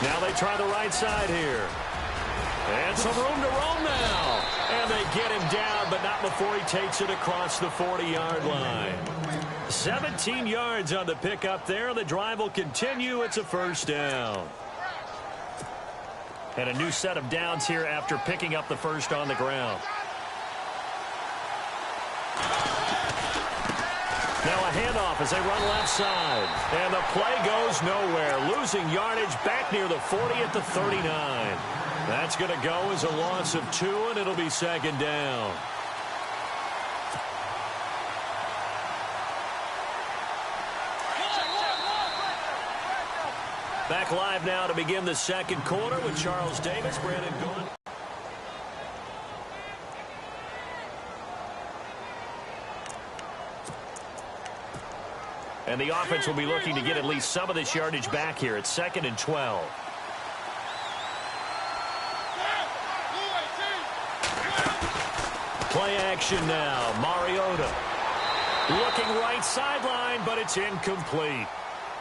Now they try the right side here. And some room to roam now. And they get him down, but not before he takes it across the 40-yard line. 17 yards on the pickup there. The drive will continue. It's a first down. And a new set of downs here after picking up the first on the ground. Now a handoff as they run left side. And the play goes nowhere. Losing yardage back near the 40 at the 39. That's going to go as a loss of 2, and it'll be second down. Back live now to begin the second quarter with Charles Davis, Brandon Gordon. And the offense will be looking to get at least some of this yardage back here. It's 2nd and 12. Play action now. Mariota looking right sideline, but it's incomplete.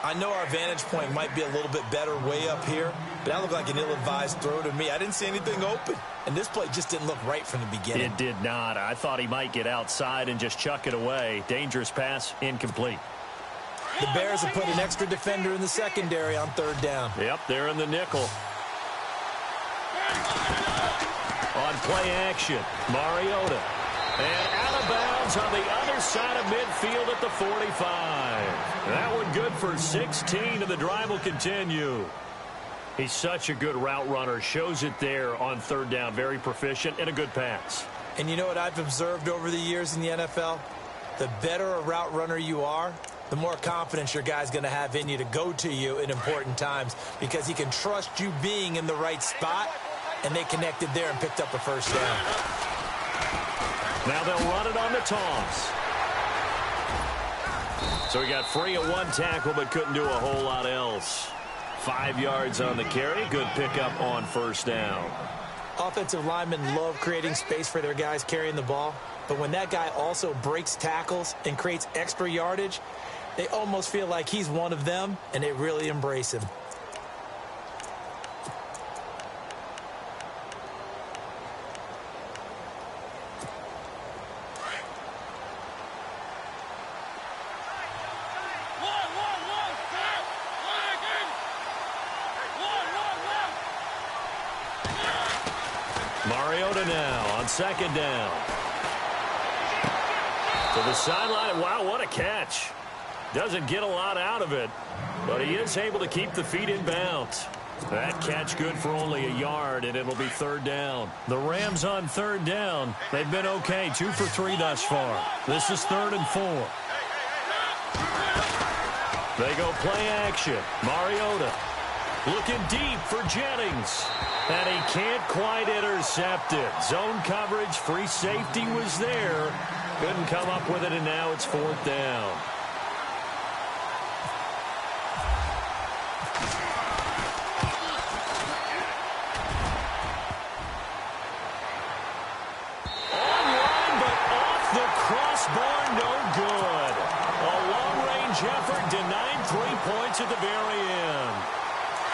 I know our vantage point might be a little bit better way up here, but that looked like an ill-advised throw to me. I didn't see anything open, and this play just didn't look right from the beginning. It did not. I thought he might get outside and just chuck it away. Dangerous pass, incomplete. The Bears have put an extra defender in the secondary on 3rd down. Yep, they're in the nickel. On play action, Mariota. And out of bounds on the other side of midfield at the 45. That one good for 16, and the drive will continue. He's such a good route runner. Shows it there on 3rd down. Very proficient and a good pass. And you know what I've observed over the years in the NFL? The better a route runner you are, the more confidence your guy's going to have in you to go to you in important times because he can trust you being in the right spot, and they connected there and picked up a first down. Now they'll run it on the toss. So he got free of 1 tackle but couldn't do a whole lot else. 5 yards on the carry. Good pickup on first down. Offensive linemen love creating space for their guys carrying the ball, but when that guy also breaks tackles and creates extra yardage, they almost feel like he's one of them, and they really embrace him. Mariota now on 2nd down. To the sideline. Wow, what a catch. Doesn't get a lot out of it, but he is able to keep the feet in bounds. That catch good for only a yard, and it'll be 3rd down. The Rams on 3rd down. They've been okay, 2 for 3 thus far. This is 3rd and 4. They go play action. Mariota looking deep for Jennings. And he can't quite intercept it. Zone coverage, free safety was there. Couldn't come up with it, and now it's 4th down. Online, but off the crossbar, no good. A long-range effort denied 3 points at the very end.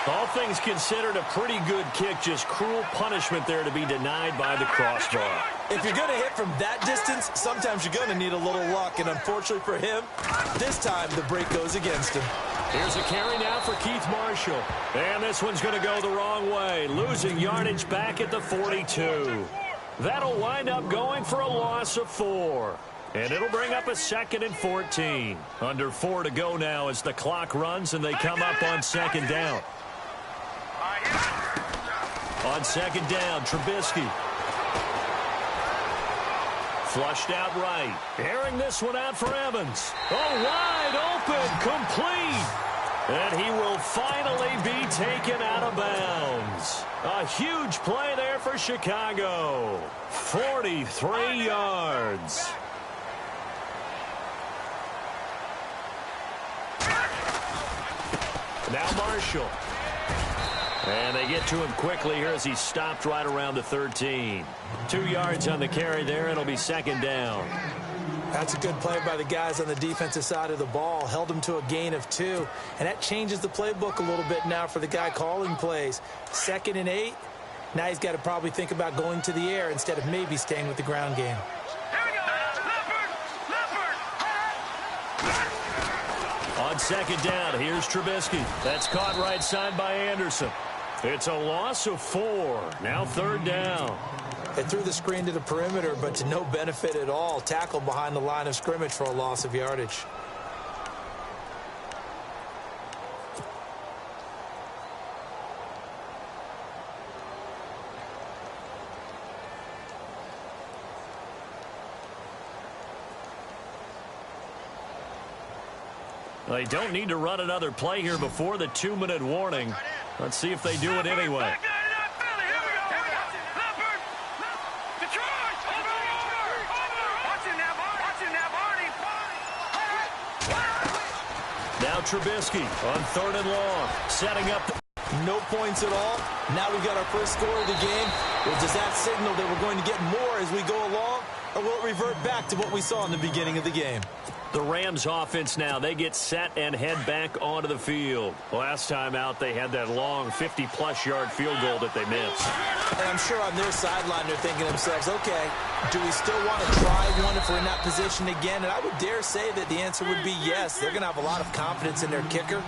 All things considered, a pretty good kick. Just cruel punishment there to be denied by the crossbar. If you're going to hit from that distance, sometimes you're going to need a little luck. And unfortunately for him, this time the break goes against him. Here's a carry now for Keith Marshall. And this one's going to go the wrong way. Losing yardage back at the 42. That'll wind up going for a loss of 4. And it'll bring up a 2nd and 14. Under 4 to go now as the clock runs and they come up on 2nd down. On 2nd down, Trubisky. Flushed out right. Airing this one out for Evans. Oh, wide open, complete. And he will finally be taken out of bounds. A huge play there for Chicago. 43 yards. Now Marshall. And they get to him quickly here as he stopped right around the 13. 2 yards on the carry there. It'll be 2nd down. That's a good play by the guys on the defensive side of the ball. Held them to a gain of 2. And that changes the playbook a little bit now for the guy calling plays. 2nd and 8. Now he's got to probably think about going to the air instead of maybe staying with the ground game. On 2nd down, here's Trubisky. That's caught right side by Anderson. It's a loss of 4. Now 3rd down. They threw the screen to the perimeter, but to no benefit at all. Tackled behind the line of scrimmage for a loss of yardage. They don't need to run another play here before the 2-minute warning. Let's see if they do it anyway. Now Trubisky on 3rd and long, setting up. No points at all. Now we've got our first score of the game. Well, does that signal that we're going to get more as we go along, or will it revert back to what we saw in the beginning of the game? The Rams offense now, they get set and head back onto the field. Last time out, they had that long 50-plus yard field goal that they missed. And I'm sure on their sideline they're thinking to themselves, okay, do we still want to try one if we're in that position again? And I would dare say that the answer would be yes. They're going to have a lot of confidence in their kicker.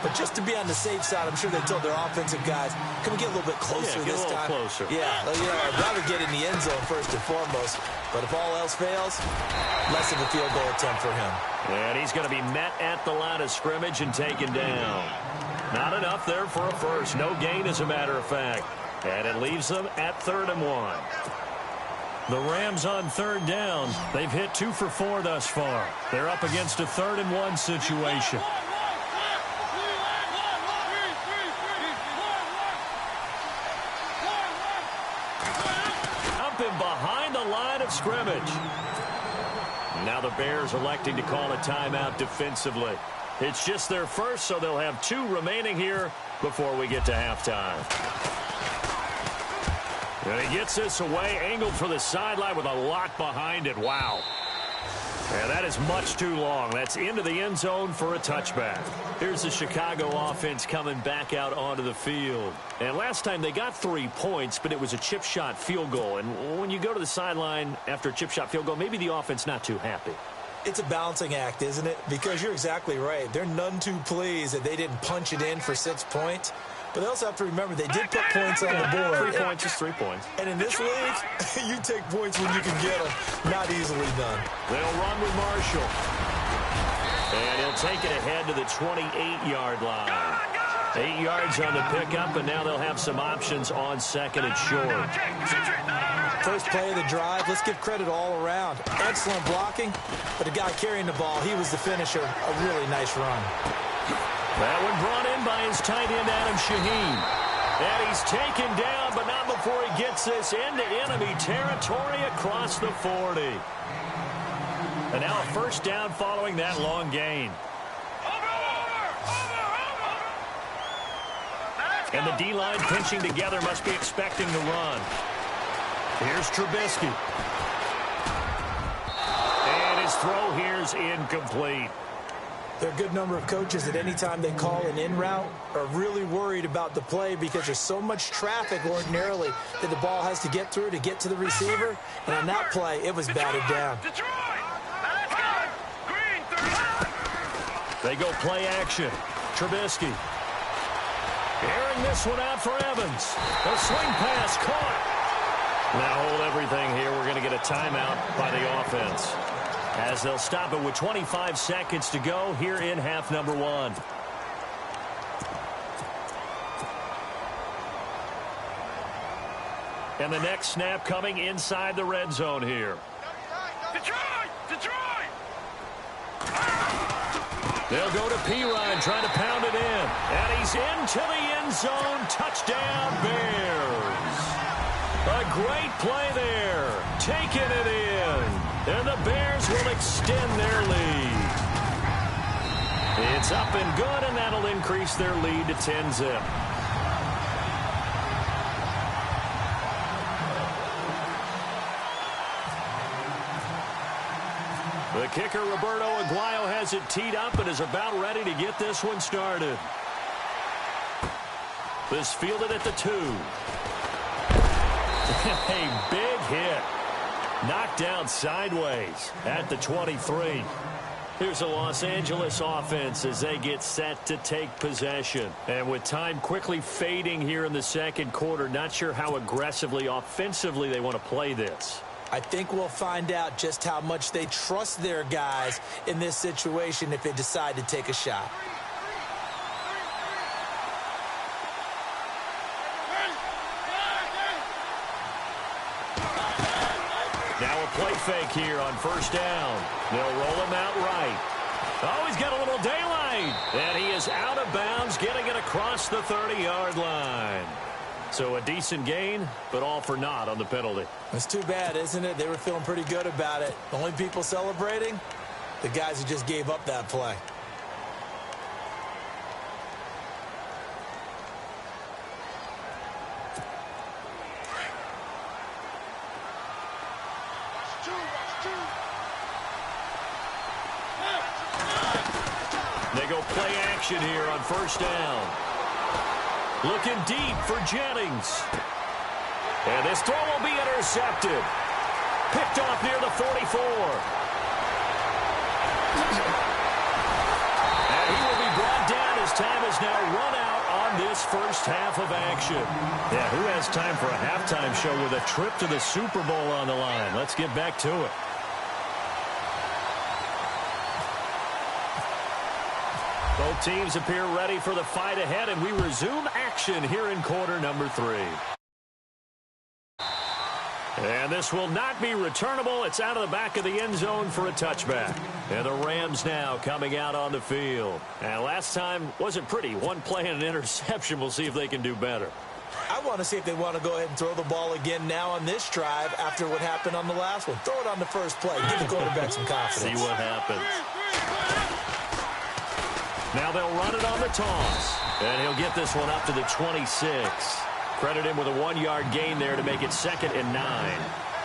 But just to be on the safe side, I'm sure they told their offensive guys, can we get a little bit closer this time? Closer. Yeah, I'd rather get in the end zone first and foremost. But if all else fails, less of a field goal attempt for him. And he's going to be met at the line of scrimmage and taken down. Not enough there for a first. No gain, as a matter of fact. And it leaves them at 3rd and 1. The Rams on 3rd down. They've hit 2 for 4 thus far. They're up against a 3rd and 1 situation. Behind the line of scrimmage. Now the Bears electing to call a timeout defensively. It's just their first, so they'll have 2 remaining here before we get to halftime. And he gets this away, angled for the sideline with a lot behind it. Wow. Yeah, that is much too long. That's into the end zone for a touchback. Here's the Chicago offense coming back out onto the field. And last time they got 3 points, but it was a chip shot field goal. And when you go to the sideline after a chip shot field goal, maybe the offense not too happy. It's a balancing act, isn't it? Because you're exactly right. They're none too pleased that they didn't punch it in for 6 points. But they also have to remember they did put points on the board. 3 points is 3 points. And in this league, you take points when you can get them. Not easily done. They'll run with Marshall. And he'll take it ahead to the 28-yard line. 8 yards on the pickup, and now they'll have some options on 2nd and short. First play of the drive, let's give credit all around. Excellent blocking, but the guy carrying the ball, he was the finisher. A really nice run. That one brought in by his tight end, Adam Shaheen. And he's taken down, but not before he gets this into enemy territory across the 40. And now a first down following that long gain. And the D-line pinching together, must be expecting the run. Here's Trubisky. And his throw here's incomplete. There are a good number of coaches that any time they call an in route are really worried about the play because there's so much traffic ordinarily that the ball has to get through to get to the receiver. And on that play, it was batted down. They go play action. Trubisky. Airing this one out for Evans. A swing pass caught. Now hold everything here. We're going to get a timeout by the offense, as they'll stop it with 25 seconds to go here in half number 1. And the next snap coming inside the red zone here. Detroit! They'll go to P-Ryan, trying to pound it in. And he's into the end zone. Touchdown, Bears. A great play there. Taking it in. And the Bears will extend their lead. It's up and good, and that'll increase their lead to 10-zip. kicker, Roberto Aguayo, has it teed up and is about ready to get this one started. This fielded at the 2. A big hit. Knocked down sideways at the 23. Here's a Los Angeles offense as they get set to take possession. And with time quickly fading here in the second quarter, not sure how aggressively, offensively they want to play this. I think we'll find out just how much they trust their guys in this situation if they decide to take a shot. Now a play fake here on first down. They'll roll him out right. Oh, he's got a little daylight. And he is out of bounds, getting it across the 30-yard line. So a decent gain, but all for naught on the penalty. It's too bad, isn't it? They were feeling pretty good about it. The only people celebrating? The guys who just gave up that play. They go play action here on first down. Looking deep for Jennings. And this throw will be intercepted. Picked off near the 44. And he will be brought down as time is now run out on this first half of action. Yeah, who has time for a halftime show with a trip to the Super Bowl on the line? Let's get back to it. Both teams appear ready for the fight ahead, and we resume action here in quarter number 3. And this will not be returnable. It's out of the back of the end zone for a touchback. And the Rams now coming out on the field. And last time wasn't pretty. One play and an interception. We'll see if they can do better. I want to see if they want to go ahead and throw the ball again now on this drive after what happened on the last one. Throw it on the first play. Give the quarterback some confidence. See what happens. Now they'll run it on the toss. And he'll get this one up to the 26. Credit him with a 1-yard gain there to make it 2nd and 9.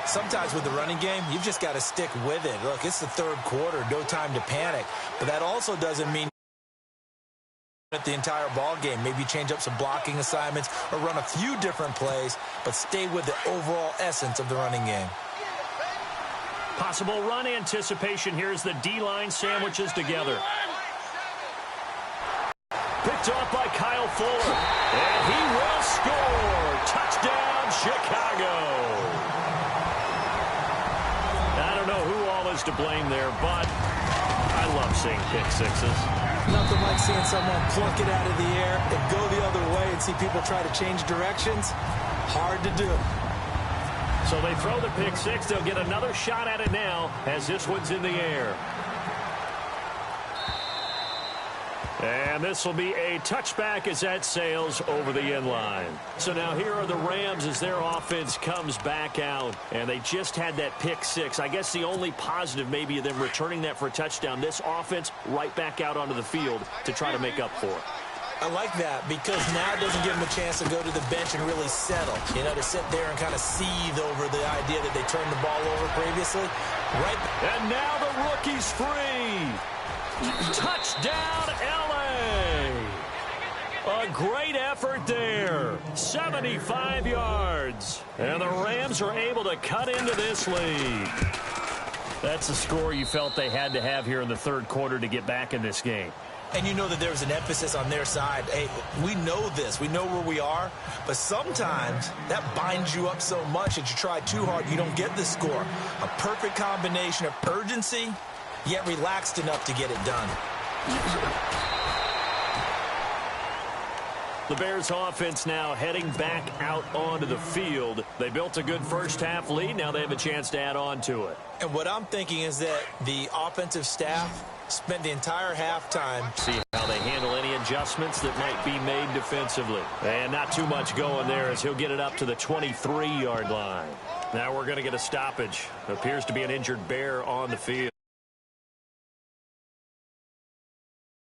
Sometimes with the running game, you've just got to stick with it. Look, it's the third quarter, no time to panic. But that also doesn't mean the entire ball game. Maybe change up some blocking assignments or run a few different plays, but stay with the overall essence of the running game. Possible run anticipation here as the D-line sandwiches together. Picked off by Kyle Fuller. And he will score. Touchdown, Chicago. I don't know who all is to blame there, but I love seeing pick sixes. Nothing like seeing someone plunk it out of the air and go the other way and see people try to change directions. Hard to do. So they throw the pick six. They'll get another shot at it now as this one's in the air. And this will be a touchback as that sails over the end line. So now here are the Rams as their offense comes back out. And they just had that pick six. I guess the only positive maybe of them returning that for a touchdown. This offense right back out onto the field to try to make up for it. I like that because now it doesn't give them a chance to go to the bench and really settle. You know, to sit there and kind of seethe over the idea that they turned the ball over previously. Right. And now the rookie's free. Touchdown, L.A. A great effort there. 75 yards. And the Rams are able to cut into this lead. That's the score you felt they had to have here in the third quarter to get back in this game. And you know that there's an emphasis on their side. Hey, we know this. We know where we are. But sometimes that binds you up so much that you try too hard, you don't get the score. A perfect combination of urgency, yet relaxed enough to get it done. The Bears offense now heading back out onto the field. They built a good first half lead. Now they have a chance to add on to it. And what I'm thinking is that the offensive staff spent the entire halftime. See how they handle any adjustments that might be made defensively. And not too much going there as he'll get it up to the 23-yard line. Now we're going to get a stoppage. Appears to be an injured Bear on the field.